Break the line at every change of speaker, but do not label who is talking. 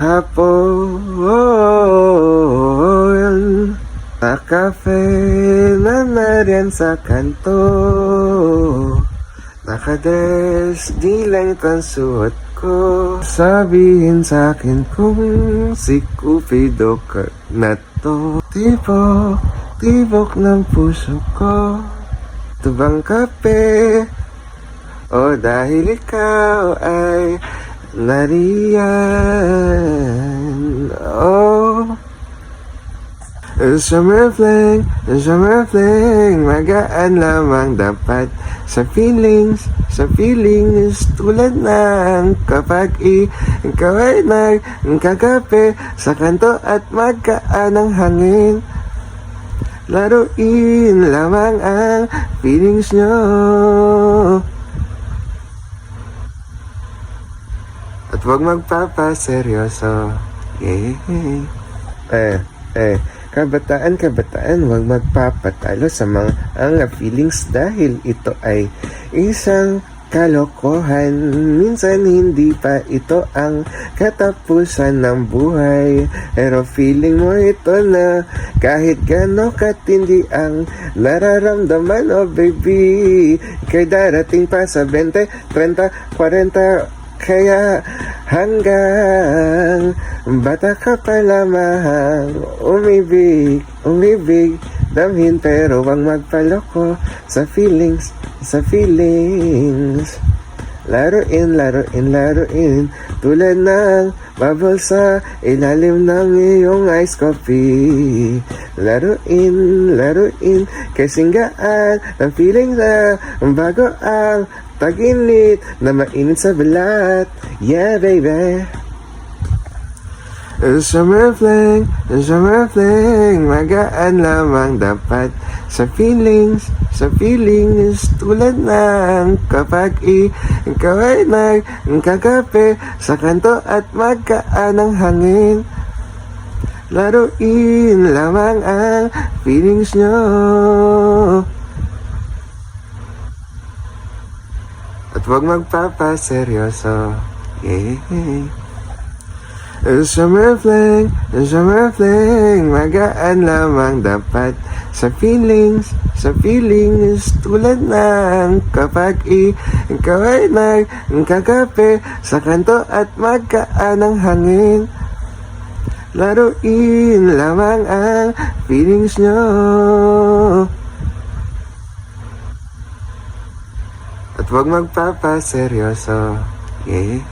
Hapon, sa kafe na nariyan sa kanto. Nakadress, di lang itong suot ko. Sabihin sa'kin kung si Cupido ka na to. Tibok ng puso ko. Ito bang kape? O dahil ikaw ay nariyan. Oh, summer fling, magaan lamang dapat sa feelings, tulad ng kapag ikaw ay nagkakape sa kanto at magkaan ng hangin. Laruin lamang ang feelings nyo. At huwag magpapaseryoso. Yeah. Kabataan, huwag magpapatalo sa mga feelings dahil ito ay isang kalokohan. Minsan hindi pa ito ang katapusan ng buhay, pero feeling mo ito na kahit gano'n katindi ang nararamdaman. Oh baby, kay darating pa sa 20, 30, 40. Kaya hanggang bata ka pa lamang, umibig, damhin pero wag magpaloko sa feelings. Laruin, tulad ng bubble sa ilalim ng iyong ice coffee. Laruin, kasinggaan ng feelings na bago ang tag-init na mainit sa balat. Yeah, baby. Summer fling, magaan lamang dapat sa feelings, tulad ng kapag ikaw ay nagkakape sa kanto at magkaan ng hangin. Laruin lamang ang feelings nyo. At huwag magpapaseryoso. Yeah. Summer fling, magaan lamang dapat sa feelings, tulad ng kapag ikaw ay nagkakape sa kanto at magkaan ng hangin. Laruin lamang ang feelings nyo. At huwag magpapaseryoso. Yeah.